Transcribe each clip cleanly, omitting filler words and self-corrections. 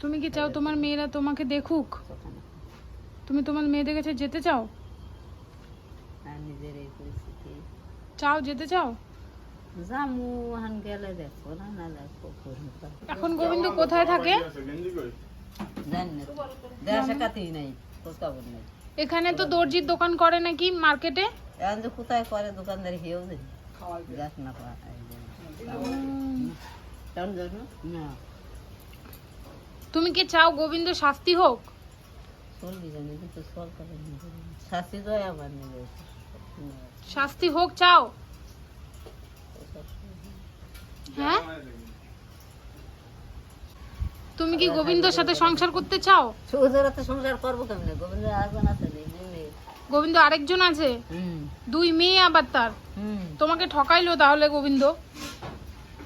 তুমি কি চাও তোমার মেয়েরা তোমাকে দেখুক? তুমি তোমার মেয়েদের কাছে যেতে চাও? নিজের এই পরিস্থিতি চাও, যেতে চাও? জামু হান গেলে দেখো না, না দেখো এখন গোবিন্দ কোথায় থাকে জানি না, দেশে কাতেই নাই, খোঁজ খবর নেই। এখানে তো দর্জির দোকান করে নাকি মার্কেটে? এখন যে কোথায় করে দোকানদারি হেও যে যাস না কেমন যাস না। তুমি কি চাও গোবিন্দ শাস্তি হোক? চলবি জানি কিন্তু সরকারের শাস্তি তো আমার নিজের শাস্তি হোক চাও? হ্যাঁ, তুমি কি গোবিন্দর সাথে সংসার করতে চাও? সুজরাতে সংসার করবো কেমনে? গোবিন্দ আগুন আছে গোবিন্দ আরেকজন আছে, দুই মেয়ে আবার তার। তোমাকে ঠকাইলো তাহলে গোবিন্দ।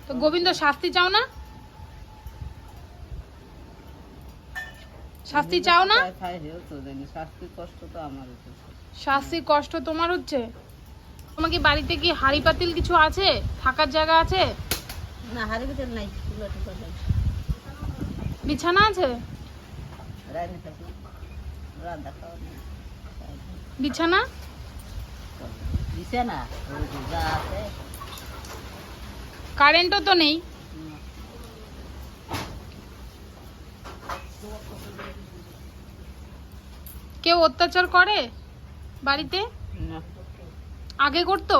তো গোবিন্দ শাস্তি চাও না? শাস্তি চাও না? শাস্তির কষ্ট তো আমার হচ্ছে। শাস্তির কষ্ট তোমার হচ্ছে? তোমার কি বাড়িতে কি হাড়ি পাতিল কিছু আছে, থাকার জায়গা আছে? না, হাড়ি পাতিল নাই, বিছানা আছে? বিছানা বিছানা যা আছে। কারেন্টও তো নেই। কেউ অত্যাচার করে বাড়িতে? আগে করতো,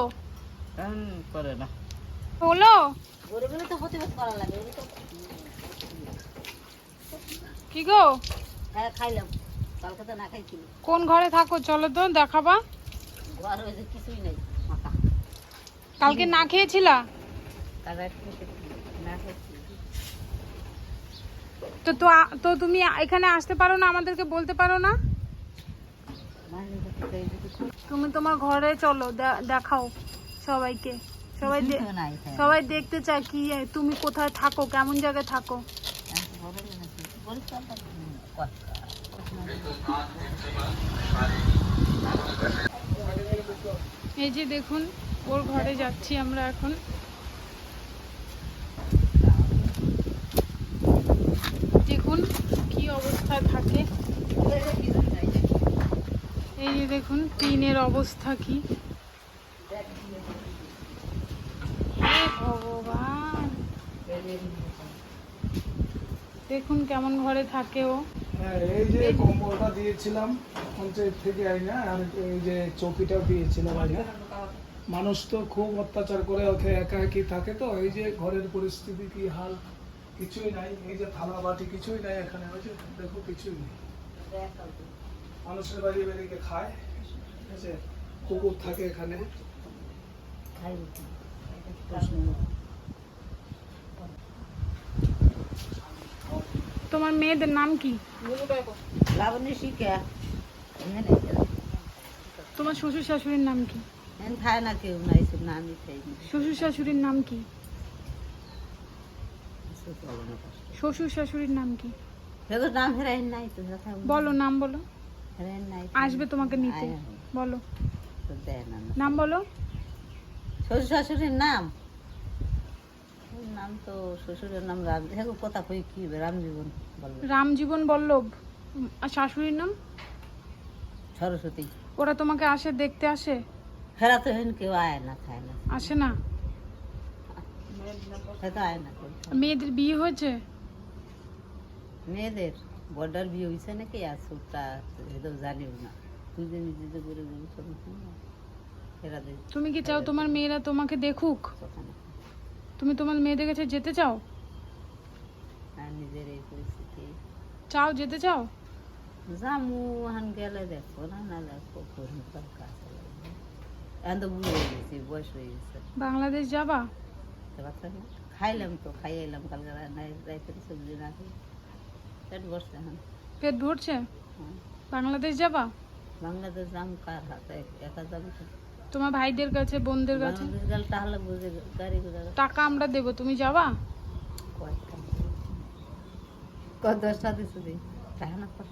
করে না। হলো তো প্রতিবাদ করা লাগে। কি গো? হ্যাঁ, খাইলাম, কালকে তো না খাইছিল। কোন ঘরে থাকো চলো তো দেখাবা। ঘর হয়েছে কিছুই নেই, কালকে না খেয়েছিলা? তো তো তো তুমি এখানে আসতে পারো না, আমাদেরকে বলতে পারো না? তুমি তোমার ঘরে চলো, দেখাও সবাইকে। সবাই দেখতে চায় কি তুমি কোথায় থাকো, কেমন জায়গায় থাকো। এই যে দেখুন, ওর ঘরে যাচ্ছি আমরা এখন। দেখুন কি অবস্থায় থাকে। এই যে দেখুন টিনের অবস্থা কি। হে ভগবান, দেখুন কেমন ঘরে থাকে ও। হ্যাঁ, এই যে কম্বলটা দিয়েছিলাম পঞ্চায়েত থেকে আইনা, আর এই যে চৌকিটাও দিয়েছিলাম আইনা। মানুষ তো খুব অত্যাচার করে, ওকে একা একই থাকে, তো এই যে ঘরের পরিস্থিতি কি হাল, কিছুই নাই। এই যে থালা বাটি কিছুই নাই এখানে, ওই যে দেখো কিছুই নেই। মানুষের বাড়ি বেরিয়ে খায়, ঠিক আছে, কুকুর থাকে এখানে। তোমার মেয়েদের নাম কি? তোমার শ্বশুর শাশুড়ির নাম কি? শ্বশুর শাশুড়ির নাম কি? শ্বশুর শাশুড়ির নাম কি? বলো, নাম বলো। আসবে তোমাকে নিতে, বলো নাম বলো। শ্বশুর শাশুড়ির নাম তো শ্বশুরের নাম কথা কই কি রামজীবন বল্লভ। রামজীবন বল্লভ। আর শাশুড়ির নাম? সরস্বতী। ওরা তোমাকে আসে, দেখতে আসে? হেরা তো হেন কেউ আয় না, খায় না, আসে না। আয় না। মেয়েদের বিয়ে হয়েছে? মেয়েদের বর্ডার বিয়ে হয়েছে নাকি, আর সুটটা জানিও না, নিজে নিজে যে করে তুমি কি চাও তোমার মেয়েরা তোমাকে দেখুক? তুমি তোমার মেয়েদের কাছে যেতে চাও? নিজের এই পরিস্থিতি চাও, যেতে চাও? জামু হান গেলে দেখো না, না দেখো এখন তো বুঝে গেছি, বয়স হয়ে গেছে। বাংলাদেশ যাবা? খাইলাম তো, খাই এলাম কালকে রাইতের সবজি না খাই, পেট ভরছে। এখন পেট ভরছে? বাংলাদেশ যাবা? বাংলাদেশ যাম কার হাতে, একা যাবো। তোমার ভাইদের কাছে, বোনদের কাছে তাহলে বুঝে গাড়ি টাকা আমরা দেবো, তুমি যাবা? কত 10টা দিচ্ছে দিই, টাকা না কত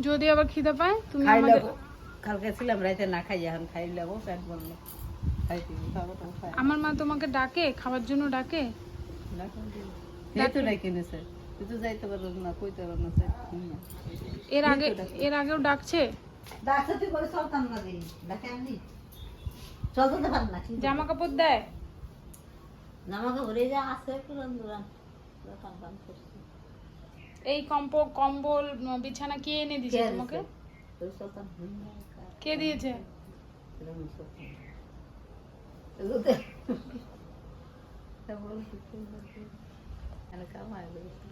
যদি আবার খিদে পায় তুমি খাই লেবো। কালকে ছিলাম রাইতে না খাই, এখন খাই লেবো, পেট ভরলো। খাইতে খাবার খাই আমার মা তোমাকে ডাকে, খাবার জন্য ডাকে? এই তো ডাকে নেছে, তুই তো যাইতে পারো না, কইতে পারো না। এর আগেও ডাকছে? ডাকতে তুই করে চলতাম না রে, ডাকে আমি চলতে তো পার না। জামা কাপড় দেয়? জামাকে ভরে যা আছে পুরান দুরান কাম কাম করছি। এই কম্বল বিছানা কে এনে দিয়েছে তোমাকে? তুই চলতাম কে দিয়েছে?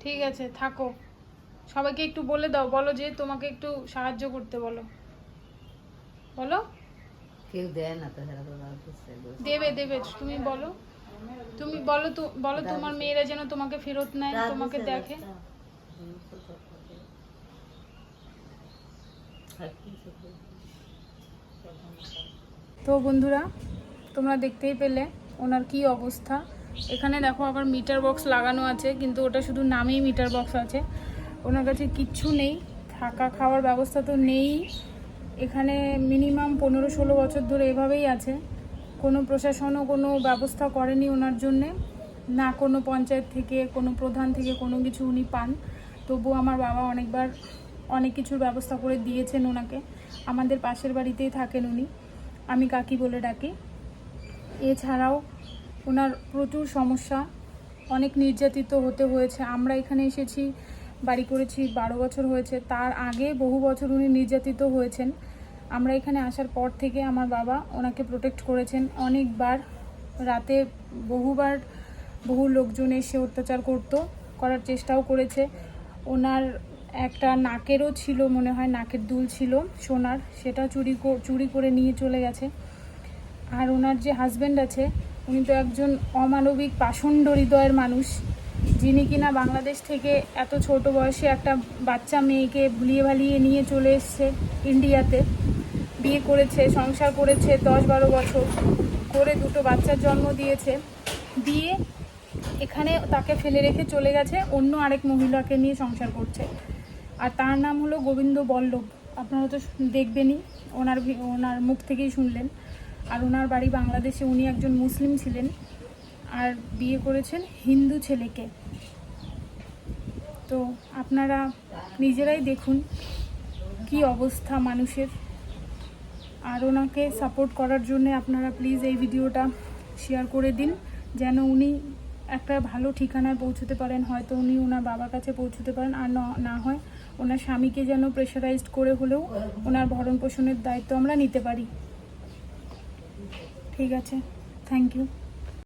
ঠিক আছে, থাকো। সবাইকে একটু বলে দাও, বলো যে তোমাকে একটু সাহায্য করতে বলো। বলো। কেউ দেয় না তো, দেবে দেবে, তুমি বলো। তুমি বলো তো, বলো তোমার মেয়েরা যেন তোমাকে ফেরত নেয়, তোমাকে দেখে। তো বন্ধুরা, তোমরা দেখতেই পেলে ওনার কি অবস্থা। এখানে দেখো আবার মিটার বক্স লাগানো আছে, কিন্তু ওটা শুধু নামেই মিটার বক্স আছে, ওনার কাছে কিচ্ছু নেই, থাকা খাওয়ার ব্যবস্থা তো নেই। এখানে মিনিমাম 15-16 বছর ধরে এভাবেই আছে। কোনো প্রশাসনও কোনো ব্যবস্থা করেনি ওনার জন্যে, না কোনো পঞ্চায়েত থেকে, কোনো প্রধান থেকে কোনো কিছু উনি পান। তবুও আমার বাবা অনেকবার অনেক কিছুর ব্যবস্থা করে দিয়েছেন ওনাকে। আমাদের পাশের বাড়িতেই থাকেন উনি, আমি কাকি বলে ডাকি। এছাড়াও ওনার প্রচুর সমস্যা, অনেক নির্যাতিত হতে হয়েছে। আমরা এখানে এসেছি, বাড়ি করেছি 12 বছর হয়েছে, তার আগে বহু বছর উনি নির্যাতিত হয়েছেন। আমরা এখানে আসার পর থেকে আমার বাবা ওনাকে প্রোটেক্ট করেছেন। অনেকবার রাতে বহু লোকজন এসে অত্যাচার করার চেষ্টাও করেছে। ওনার একটা নাকেরও ছিল, মনে হয় নাকের দুল ছিল সোনার, সেটা চুরি করে নিয়ে চলে গেছে। আর ওনার যে হাজব্যান্ড আছে, উনি তো একজন অমানবিক পাষণ্ড হৃদয়ের মানুষ, যিনি কিনা বাংলাদেশ থেকে এত ছোট বয়সে একটা বাচ্চা মেয়েকে ভুলিয়ে ভালিয়ে নিয়ে চলে এসছে ইন্ডিয়াতে। বিয়ে করেছে, সংসার করেছে 10-12 বছর করে, 2টো বাচ্চার জন্ম দিয়েছে। দিয়ে এখানে তাকে ফেলে রেখে চলে গেছে, অন্য আরেক মহিলাকে নিয়ে সংসার করছে। আর তার নাম হলো গোবিন্দ বল্লভ। আপনারা তো দেখবেনই, ওনার মুখ থেকেই শুনলেন। আর ওনার বাড়ি বাংলাদেশে, উনি একজন মুসলিম ছিলেন আর বিয়ে করেছেন হিন্দু ছেলেকে। তো আপনারা নিজেরাই দেখুন কি অবস্থা মানুষের। আর ওনাকে সাপোর্ট করার জন্য আপনারা প্লিজ এই ভিডিওটা শেয়ার করে দিন, যেন উনি একটা ভালো ঠিকানায় পৌঁছতে পারেন। হয়তো উনি ওনার বাবার কাছে পৌঁছতে পারেন, আর না হয় ওনার স্বামীকে যেন প্রেশারাইজড করে হলেও ওনার ভরণ পোষণের দায়িত্ব আমরা নিতে পারি। ঠিক আছে, থ্যাংক ইউ।